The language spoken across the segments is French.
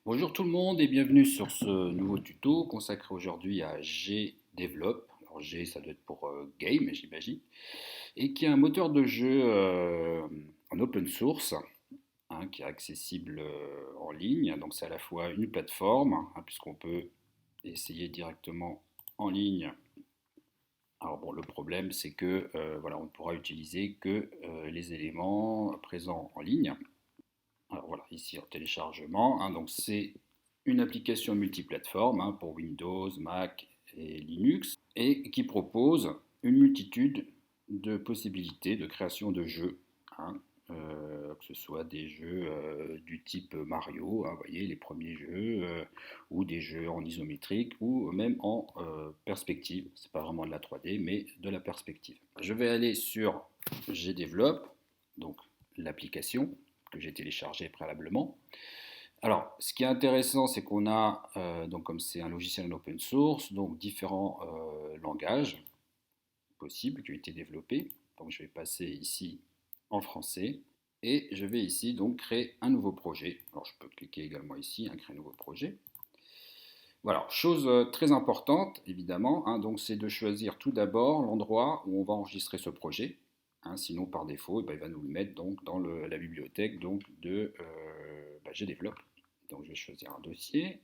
Bonjour tout le monde et bienvenue sur ce nouveau tuto consacré aujourd'hui à GDevelop. Alors G, ça doit être pour game, j'imagine, et qui est un moteur de jeu en open source, qui est accessible en ligne. Donc c'est à la fois une plateforme, puisqu'on peut essayer directement en ligne. Alors bon, le problème c'est que voilà, on ne pourra utiliser que les éléments présents en ligne. Alors voilà, ici en téléchargement, donc c'est une application multiplateforme pour Windows, Mac et Linux et qui propose une multitude de possibilités de création de jeux, que ce soit des jeux du type Mario, vous voyez les premiers jeux, ou des jeux en isométrique ou même en perspective. C'est pas vraiment de la 3D, mais de la perspective. Je vais aller sur GDevelop, donc l'application que j'ai téléchargée préalablement. Alors, ce qui est intéressant, c'est qu'on a, donc comme c'est un logiciel en open source, donc différents langages possibles qui ont été développés. Donc, je vais passer ici en français et je vais ici donc créer un nouveau projet. Alors, je peux cliquer également ici, créer un nouveau projet. Voilà, chose très importante, évidemment, donc c'est de choisir tout d'abord l'endroit où on va enregistrer ce projet. Sinon, par défaut, il va nous le mettre donc, dans la bibliothèque donc, de GDevelop. Donc, je vais choisir un dossier.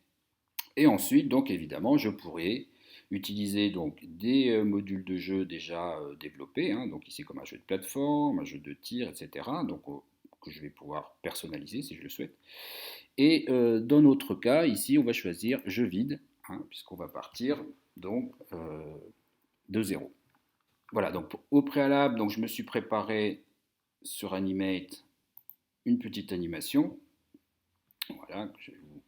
Et ensuite, donc, évidemment, je pourrais utiliser donc, des modules de jeu déjà développés, donc ici comme un jeu de plateforme, un jeu de tir, etc. Donc, que je vais pouvoir personnaliser si je le souhaite. Et dans notre cas, ici, on va choisir jeu vide, puisqu'on va partir donc de zéro. Voilà, donc au préalable, donc, je me suis préparé sur Animate une petite animation. Voilà, que je vais vous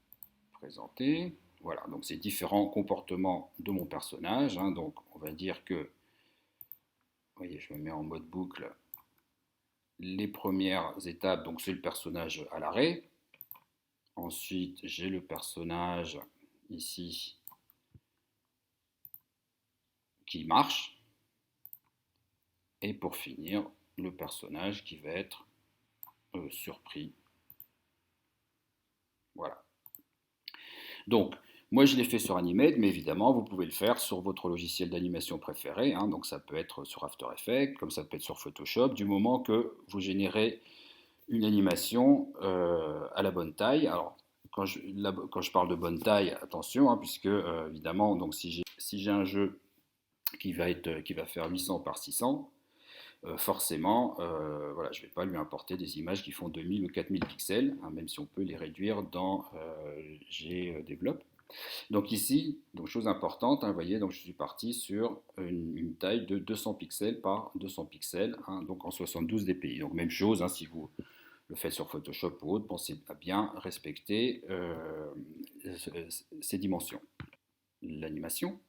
présenter. Voilà, donc c'est différents comportements de mon personnage. Donc on va dire que, vous voyez, je me mets en mode boucle. Les premières étapes, donc c'est le personnage à l'arrêt. Ensuite, j'ai le personnage ici qui marche. Et pour finir, le personnage qui va être surpris. Voilà. Donc, moi je l'ai fait sur Animate, mais évidemment, vous pouvez le faire sur votre logiciel d'animation préféré. Donc, ça peut être sur After Effects, comme ça peut être sur Photoshop, du moment que vous générez une animation à la bonne taille. Alors, quand je parle de bonne taille, attention, puisque évidemment, donc si j'ai un jeu qui va faire 800 par 600, forcément, voilà, je ne vais pas lui importer des images qui font 2000 ou 4000 pixels, même si on peut les réduire dans GDevelop. Donc ici, donc chose importante, vous voyez, donc je suis parti sur une taille de 200 pixels par 200 pixels, donc en 72 dpi. Donc même chose, si vous le faites sur Photoshop ou autre, pensez à bien respecter ces dimensions. L'animation.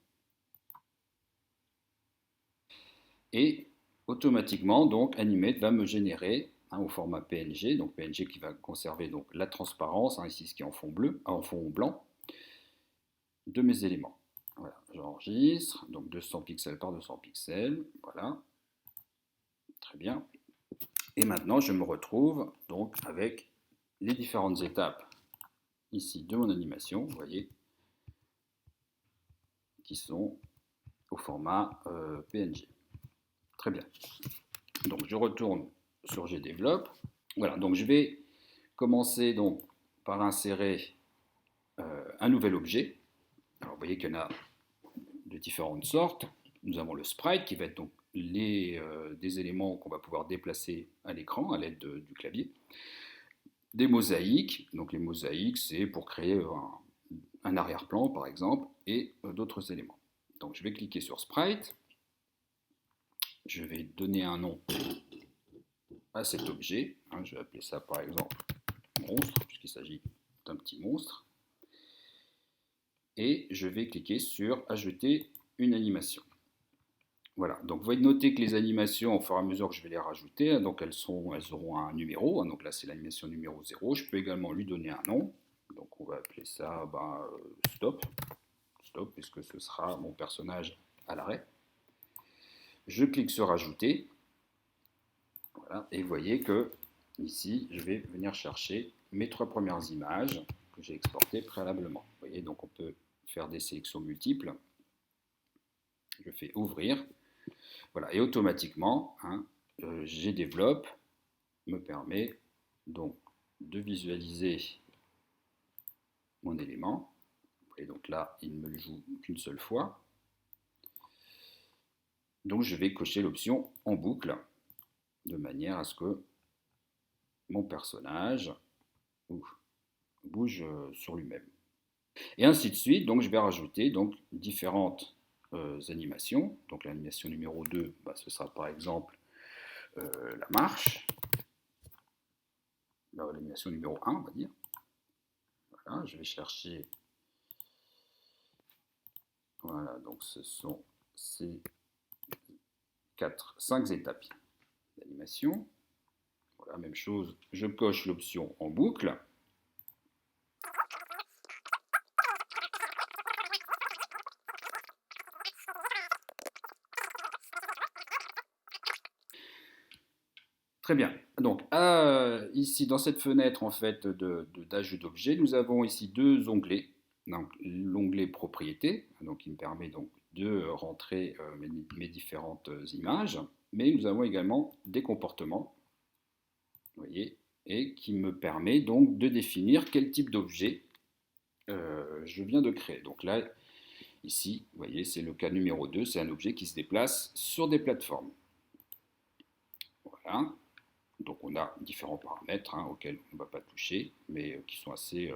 Et automatiquement, donc Animate va me générer au format PNG, donc PNG qui va conserver donc la transparence, ici ce qui est en fond bleu, en fond blanc, de mes éléments. Voilà, j'enregistre, donc 200 pixels par 200 pixels, voilà, très bien. Et maintenant, je me retrouve donc avec les différentes étapes ici de mon animation, vous voyez, qui sont au format PNG. Très bien. Donc je retourne sur GDevelop. Voilà, donc je vais commencer donc par insérer un nouvel objet. Alors vous voyez qu'il y en a de différentes sortes. Nous avons le sprite qui va être donc des éléments qu'on va pouvoir déplacer à l'écran à l'aide du clavier. Des mosaïques, donc les mosaïques c'est pour créer un arrière-plan par exemple, et d'autres éléments. Donc je vais cliquer sur sprite, je vais donner un nom à cet objet, je vais appeler ça par exemple monstre, puisqu'il s'agit d'un petit monstre, et je vais cliquer sur ajouter une animation. Voilà, donc vous voyez noter que les animations, au fur et à mesure que je vais les rajouter, donc elles auront un numéro, donc là c'est l'animation numéro 0, je peux également lui donner un nom, donc on va appeler ça stop, puisque ce sera mon personnage à l'arrêt. Je clique sur ajouter, voilà, et vous voyez que ici je vais venir chercher mes 3 premières images que j'ai exporté préalablement. Vous voyez, donc on peut faire des sélections multiples. Je fais ouvrir. Voilà, et automatiquement, GDevelop me permet donc de visualiser mon élément. Et donc là, il ne me le joue qu'une seule fois. Donc je vais cocher l'option en boucle, de manière à ce que mon personnage bouge sur lui-même. Et ainsi de suite, donc je vais rajouter donc différentes animations. Donc l'animation numéro 2, ce sera par exemple la marche. L'animation numéro 1, on va dire. Voilà, je vais chercher. Voilà, donc ce sont ces 5 étapes d'animation. Voilà, même chose, je coche l'option en boucle. Très bien. Donc ici dans cette fenêtre en fait d'ajout d'objets, nous avons ici 2 onglets. Donc l'onglet propriété, donc qui me permet donc de rentrer mes différentes images, mais nous avons également des comportements, vous voyez, et qui me permet donc de définir quel type d'objet je viens de créer. Donc là, ici, vous voyez, c'est le cas numéro 2, c'est un objet qui se déplace sur des plateformes. Voilà. Donc on a différents paramètres auxquels on ne va pas toucher, mais qui sont assez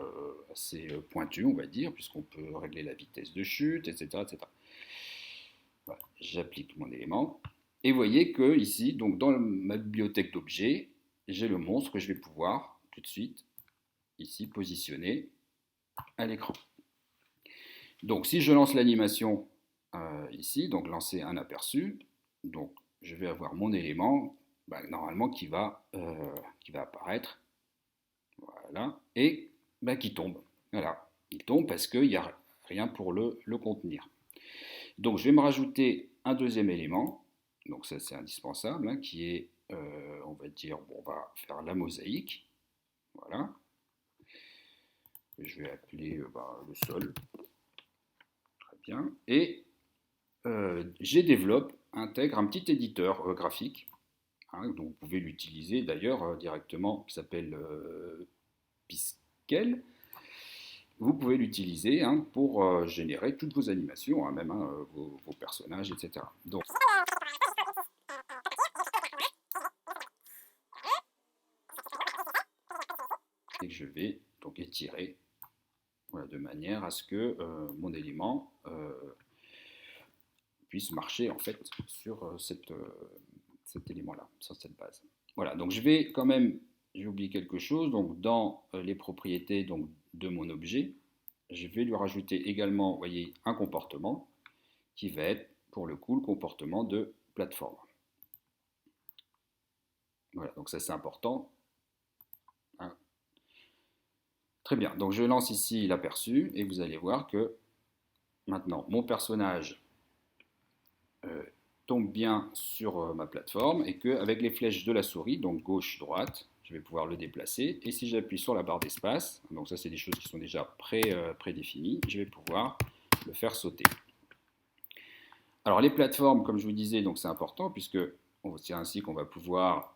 pointus, on va dire, puisqu'on peut régler la vitesse de chute, etc. etc. Voilà. J'applique mon élément. Et vous voyez que ici, donc dans ma bibliothèque d'objets, j'ai le monstre que je vais pouvoir tout de suite ici positionner à l'écran. Donc si je lance l'animation ici, donc lancer un aperçu, donc je vais avoir mon élément normalement qui va apparaître, voilà, et qui tombe. Voilà, il tombe parce qu'il n'y a rien pour le contenir. Donc je vais me rajouter un deuxième élément, donc ça c'est indispensable, qui est, on va dire, on va faire la mosaïque, voilà. Je vais appeler le sol, très bien, et GDevelop intègre un petit éditeur graphique. Donc vous pouvez l'utiliser d'ailleurs directement, qui s'appelle Piskel. Vous pouvez l'utiliser pour générer toutes vos animations, même vos personnages, etc. Donc, et je vais donc étirer de manière à ce que mon élément puisse marcher en fait sur cet élément-là, sur cette base. Voilà, donc je vais quand même, j'ai oublié quelque chose, donc dans les propriétés donc, de mon objet, je vais lui rajouter également, vous voyez, un comportement qui va être pour le coup le comportement de plateforme. Voilà, donc ça c'est important. Très bien, donc je lance ici l'aperçu et vous allez voir que maintenant mon personnage tombe bien sur ma plateforme et qu'avec les flèches de la souris, donc gauche-droite, je vais pouvoir le déplacer. Et si j'appuie sur la barre d'espace, donc ça c'est des choses qui sont déjà prédéfinies, je vais pouvoir le faire sauter. Alors les plateformes, comme je vous disais, donc c'est important puisque c'est ainsi qu'on va pouvoir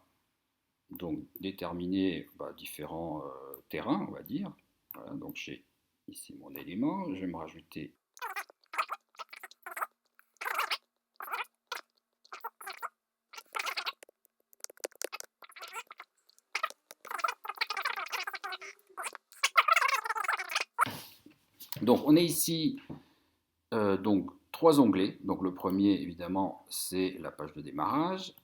donc déterminer différents terrains, on va dire. Voilà, donc j'ai ici mon élément, je vais me rajouter donc on est ici donc 3 onglets. Donc le premier évidemment c'est la page de démarrage,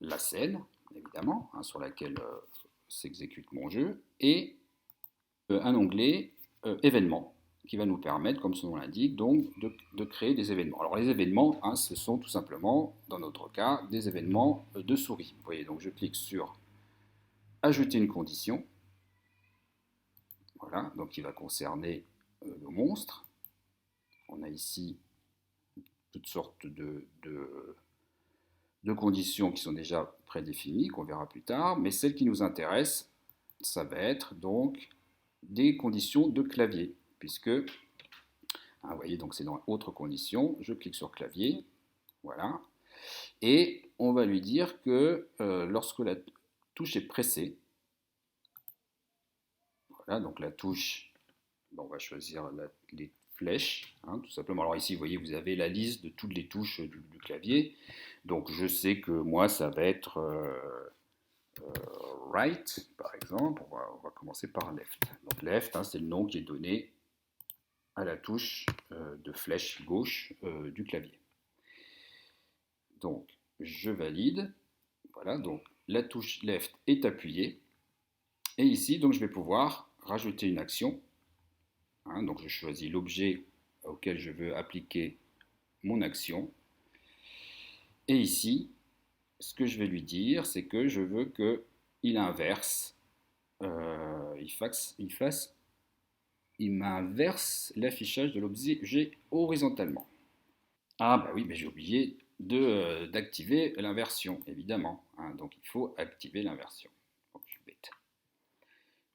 la scène évidemment sur laquelle s'exécute mon jeu et un onglet événements qui va nous permettre, comme son nom l'indique, donc de créer des événements. Alors les événements, ce sont tout simplement, dans notre cas, des événements de souris. Vous voyez, donc je clique sur ajouter une condition. Voilà, donc qui va concerner le monstre. On a ici toutes sortes de conditions qui sont déjà prédéfinies, qu'on verra plus tard, mais celle qui nous intéresse, ça va être donc des conditions de clavier, puisque, vous voyez, donc c'est dans autres conditions, je clique sur clavier, voilà, et on va lui dire que lorsque la touche est pressée, voilà, donc la touche, bon, on va choisir les flèches, tout simplement. Alors ici, vous voyez, vous avez la liste de toutes les touches du clavier, donc je sais que moi, ça va être right, par exemple, on va commencer par left. Donc left, c'est le nom qui est donné à la touche de flèche gauche du clavier. Donc je valide, voilà, donc la touche left est appuyée, et ici, donc je vais pouvoir rajouter une action, donc je choisis l'objet auquel je veux appliquer mon action, et ici, ce que je vais lui dire, c'est que je veux qu'il inverse, il m'inverse l'affichage de l'objet horizontalement. Ah bah oui, mais j'ai oublié d'activer l'inversion, évidemment, donc il faut activer l'inversion. Donc je suis bête.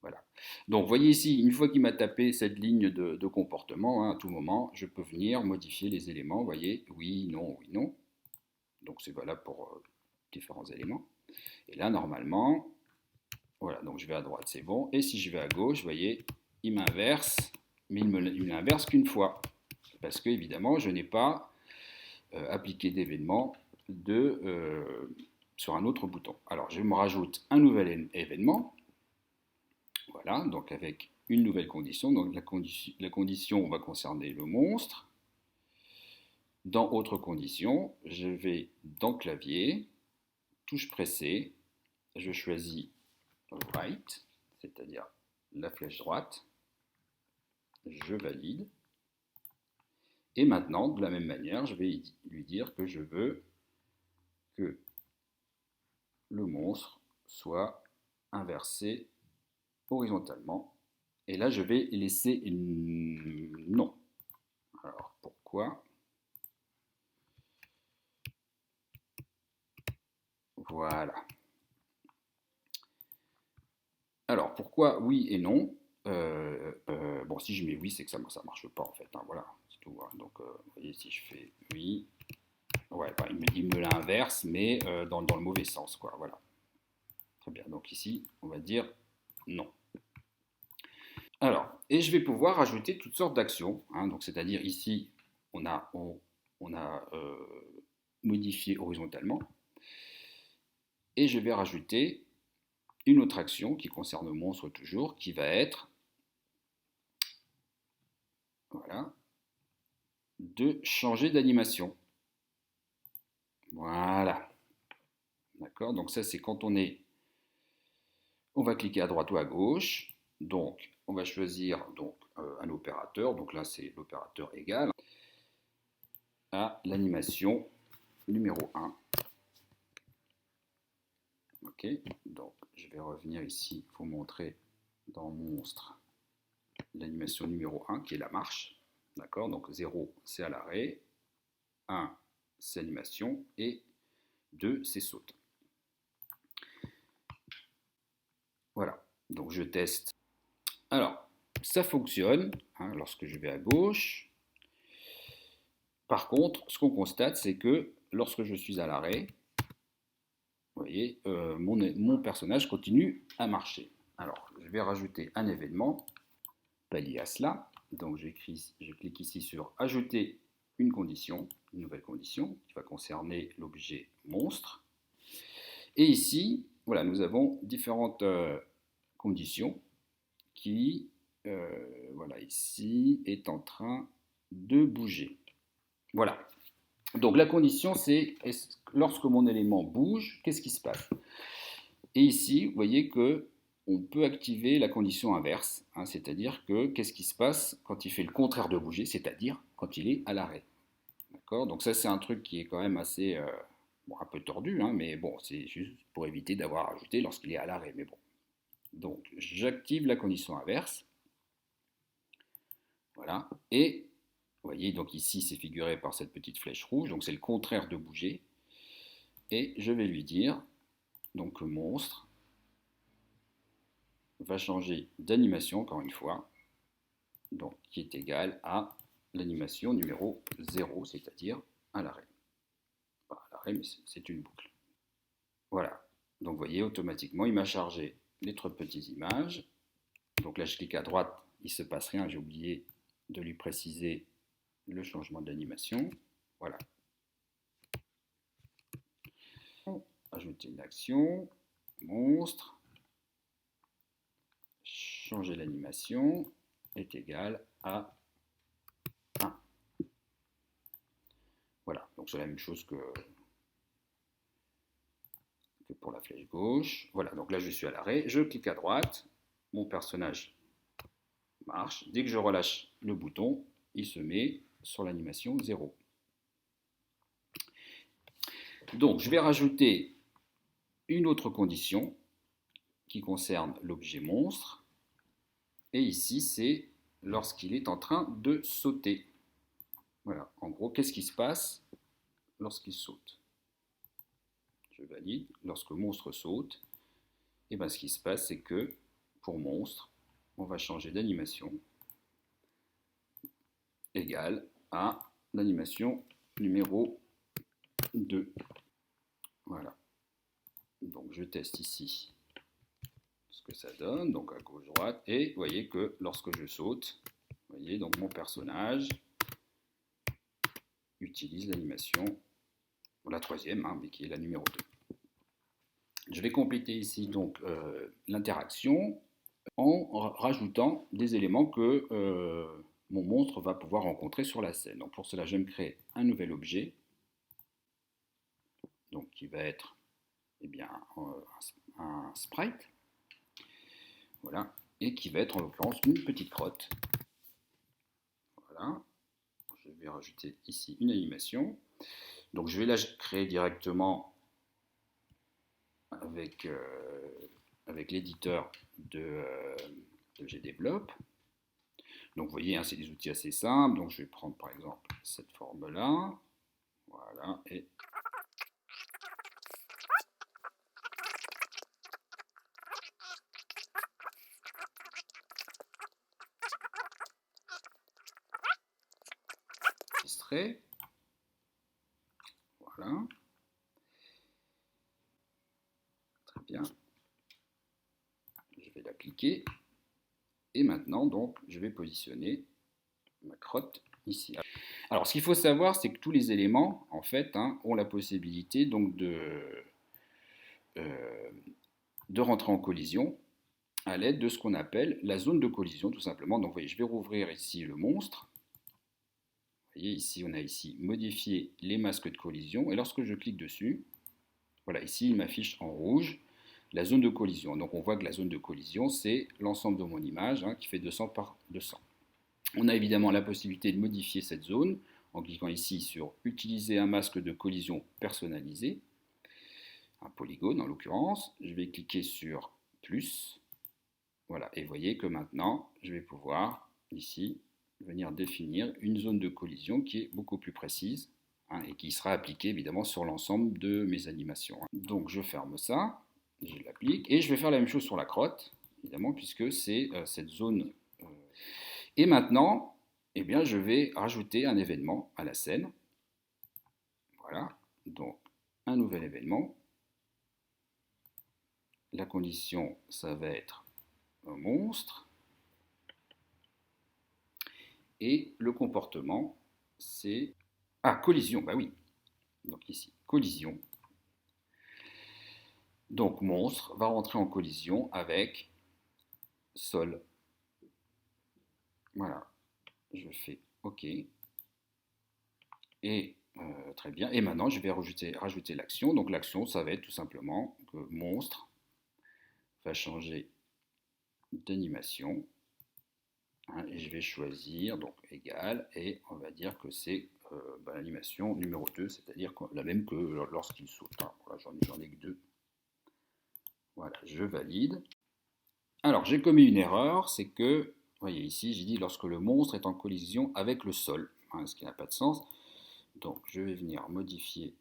Voilà. Donc vous voyez ici, une fois qu'il m'a tapé cette ligne de comportement, à tout moment, je peux venir modifier les éléments. Vous voyez, oui, non, oui, non. Donc c'est valable pour différents éléments. Et là, normalement, voilà, donc je vais à droite, c'est bon. Et si je vais à gauche, vous voyez, il m'inverse, mais il m'inverse qu'une fois. Parce que, évidemment, je n'ai pas appliqué d'événement sur un autre bouton. Alors, je me rajoute un nouvel événement. Voilà, donc avec une nouvelle condition. Donc la condition va concerner le monstre. Dans autre condition, je vais dans clavier, touche pressée, je choisis right, c'est-à-dire la flèche droite, je valide. Et maintenant, de la même manière, je vais lui dire que je veux que le monstre soit inversé horizontalement. Et là, je vais laisser non. Alors, pourquoi? Voilà. Alors, pourquoi oui et non? Bon, si je mets oui, c'est que ça ne marche pas, en fait. Voilà, c'est tout. Donc, vous voyez, si je fais oui, ouais, bah, il me l'inverse, mais dans le mauvais sens, quoi. Voilà. Très bien. Donc ici, on va dire non. Alors, et je vais pouvoir ajouter toutes sortes d'actions. Donc, c'est-à-dire ici, on a modifié horizontalement. Et je vais rajouter une autre action qui concerne le monstre toujours, qui va être, voilà, de changer d'animation. Voilà. D'accord. Donc ça, c'est quand on va cliquer à droite ou à gauche. Donc, on va choisir donc, un opérateur. Donc là, c'est l'opérateur égal à l'animation numéro 1. Ok. Donc, je vais revenir ici pour montrer dans monstre l'animation numéro 1 qui est la marche. D'accord. Donc 0, c'est à l'arrêt. 1, c'est animation. Et 2, c'est saute. Voilà. Donc, je teste. Alors, ça fonctionne lorsque je vais à gauche. Par contre, ce qu'on constate, c'est que lorsque je suis à l'arrêt, vous voyez, mon personnage continue à marcher. Alors, je vais rajouter un événement lié à cela. Donc, je clique ici sur Ajouter une condition, une nouvelle condition, qui va concerner l'objet monstre. Et ici, voilà, nous avons différentes conditions qui, voilà, ici, est en train de bouger. Voilà. Donc la condition, c'est lorsque mon élément bouge, qu'est-ce qui se passe? Et ici, vous voyez que on peut activer la condition inverse, c'est-à-dire que qu'est-ce qui se passe quand il fait le contraire de bouger, c'est-à-dire quand il est à l'arrêt. D'accord? Donc ça, c'est un truc qui est quand même assez, bon, un peu tordu, mais bon, c'est juste pour éviter d'avoir ajouté lorsqu'il est à l'arrêt. Mais bon. Donc j'active la condition inverse. Voilà. Et vous voyez, donc ici, c'est figuré par cette petite flèche rouge, donc c'est le contraire de bouger. Et je vais lui dire, donc monstre, va changer d'animation, encore une fois, donc qui est égal à l'animation numéro 0, c'est-à-dire à l'arrêt. Pas à l'arrêt, mais c'est une boucle. Voilà. Donc vous voyez, automatiquement, il m'a chargé les 3 petites images. Donc là, je clique à droite, il ne se passe rien. J'ai oublié de lui préciser le changement d'animation. Voilà. Ajouter une action, monstre, changer l'animation est égal à 1. Voilà, donc c'est la même chose que pour la flèche gauche. Voilà, donc là je suis à l'arrêt, je clique à droite, mon personnage marche. Dès que je relâche le bouton, il se met sur l'animation 0. Donc je vais rajouter une autre condition qui concerne l'objet monstre. Et ici, c'est lorsqu'il est en train de sauter. Voilà, en gros, qu'est-ce qui se passe lorsqu'il saute? Je valide. Lorsque monstre saute, et ben, ce qui se passe, c'est que pour monstre, on va changer d'animation égale à l'animation numéro 2. Voilà. Donc je teste ici ce que ça donne, donc à gauche, droite, et vous voyez que lorsque je saute, vous voyez, donc mon personnage utilise l'animation, la troisième, hein, mais qui est la numéro 2. Je vais compléter ici donc l'interaction en rajoutant des éléments que mon monstre va pouvoir rencontrer sur la scène. Donc pour cela, je vais me créer un nouvel objet, donc qui va être eh bien, un sprite, voilà, et qui va être en l'occurrence une petite crotte. Voilà, je vais rajouter ici une animation. Donc je vais la créer directement avec, avec l'éditeur de GDevelop. Donc vous voyez, hein, c'est des outils assez simples. Donc je vais prendre par exemple cette forme-là. Voilà, et enregistrer. Voilà. Très bien. Je vais la cliquer. Et maintenant, donc, je vais positionner ma crotte ici. Alors, ce qu'il faut savoir, c'est que tous les éléments, en fait, hein, ont la possibilité donc de rentrer en collision à l'aide de ce qu'on appelle la zone de collision, tout simplement. Donc, vous voyez, je vais rouvrir ici le monstre. Vous voyez, ici, on a ici modifié les masques de collision. Et lorsque je clique dessus, voilà, ici, il m'affiche en rouge la zone de collision. Donc, on voit que la zone de collision, c'est l'ensemble de mon image, hein, qui fait 200 par 200. On a évidemment la possibilité de modifier cette zone en cliquant ici sur utiliser un masque de collision personnalisé, un polygone en l'occurrence. Je vais cliquer sur plus. Voilà, et vous voyez que maintenant, je vais pouvoir ici venir définir une zone de collision qui est beaucoup plus précise, hein, et qui sera appliquée évidemment sur l'ensemble de mes animations. Donc je ferme ça, je l'applique, et je vais faire la même chose sur la crotte, évidemment, puisque c'est cette zone. Et maintenant, eh bien, je vais rajouter un événement à la scène. Voilà, donc un nouvel événement. La condition, ça va être un monstre. Et le comportement, c'est... Ah, collision, bah oui. Donc ici, collision. Donc monstre va rentrer en collision avec sol. Voilà, je fais OK. Et très bien. Et maintenant, je vais rajouter l'action. Donc l'action, ça va être tout simplement que monstre va changer d'animation. Hein, et je vais choisir, donc égal, et on va dire que c'est l'animation numéro 2, c'est-à-dire la même que lorsqu'il saute. Hein. Voilà, j'en ai que 2. Voilà, je valide. Alors, j'ai commis une erreur, c'est que, vous voyez ici, j'ai dit lorsque le monstre est en collision avec le sol, hein, ce qui n'a pas de sens. Donc, je vais venir modifier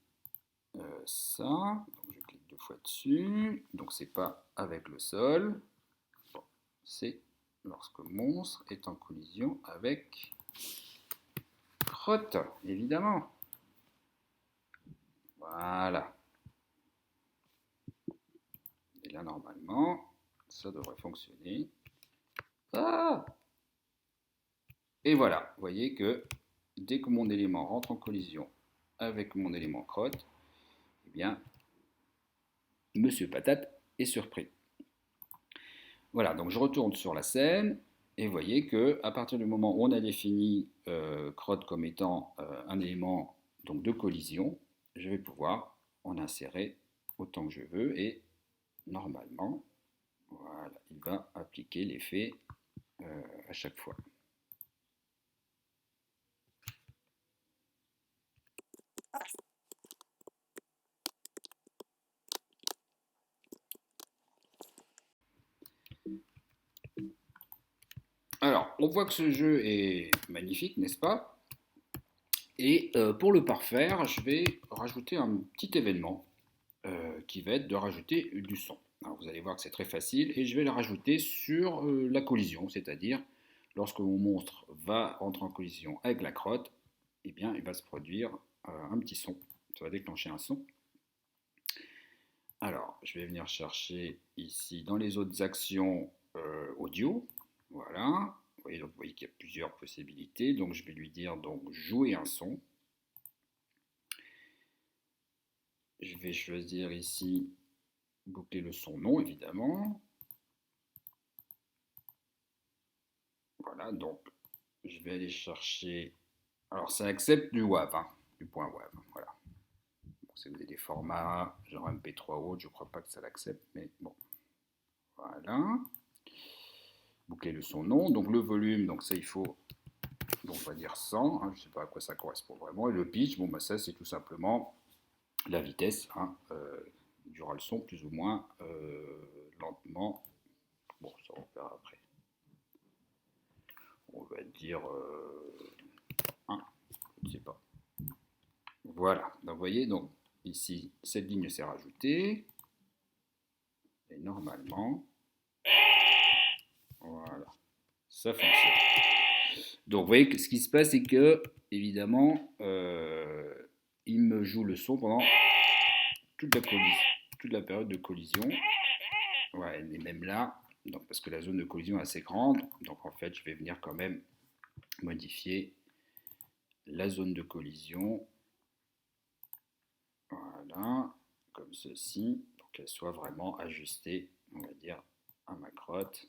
ça. Donc, je clique 2 fois dessus. Donc, c'est pas avec le sol. Bon, c'est lorsque monstre est en collision avec crotte, évidemment. Voilà. Et là, normalement, ça devrait fonctionner. Ah! Et voilà, vous voyez que dès que mon élément rentre en collision avec mon élément crotte, eh bien, Monsieur Patate est surpris. Voilà, donc je retourne sur la scène et vous voyez que à partir du moment où on a défini crotte comme étant un élément donc, de collision, je vais pouvoir en insérer autant que je veux et normalement, voilà, il va appliquer l'effet à chaque fois. Alors, on voit que ce jeu est magnifique, n'est-ce pas? Et pour le parfaire, je vais rajouter un petit événement qui va être de rajouter du son. Alors, vous allez voir que c'est très facile et je vais le rajouter sur la collision, c'est-à-dire lorsque mon monstre va entrer en collision avec la crotte, eh bien, il va se produire un petit son. Ça va déclencher un son. Alors, je vais venir chercher ici dans les autres actions audio. Voilà. Vous voyez qu'il y a plusieurs possibilités. Donc, je vais lui dire donc jouer un son. Je vais choisir ici boucler le son non, évidemment. Voilà, donc je vais aller chercher. Alors, ça accepte du WAV, hein, du point WAV. Voilà. Bon, si vous avez des formats genre MP3 ou autre, je ne crois pas que ça l'accepte, mais bon. Voilà. Boucler le son non. Donc, le volume, donc ça, il faut. Donc, on va dire 100. Hein, je ne sais pas à quoi ça correspond vraiment. Et le pitch, bon, bah, ça, c'est tout simplement la vitesse. Hein, il y aura le son plus ou moins lentement. Bon, ça, on verra après. On va dire 1, je ne sais pas. Voilà, donc vous voyez, donc ici, cette ligne s'est rajoutée. Et normalement, voilà, ça fonctionne. Donc vous voyez que ce qui se passe, c'est que, évidemment, il me joue le son pendant toute la période de collision. Ouais, et même là, donc parce que la zone de collision est assez grande, donc en fait, je vais venir quand même modifier la zone de collision. Voilà, comme ceci, pour qu'elle soit vraiment ajustée, on va dire, à ma crotte.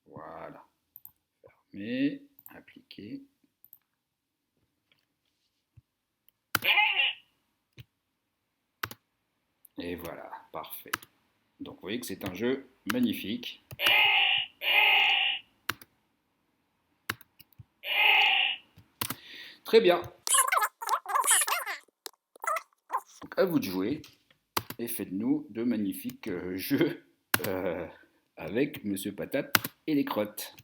Voilà, fermer, appliquer. Et voilà, parfait. Donc vous voyez que c'est un jeu magnifique. Très bien. Donc à vous de jouer et faites-nous de magnifiques jeux avec Monsieur Patate et les crottes.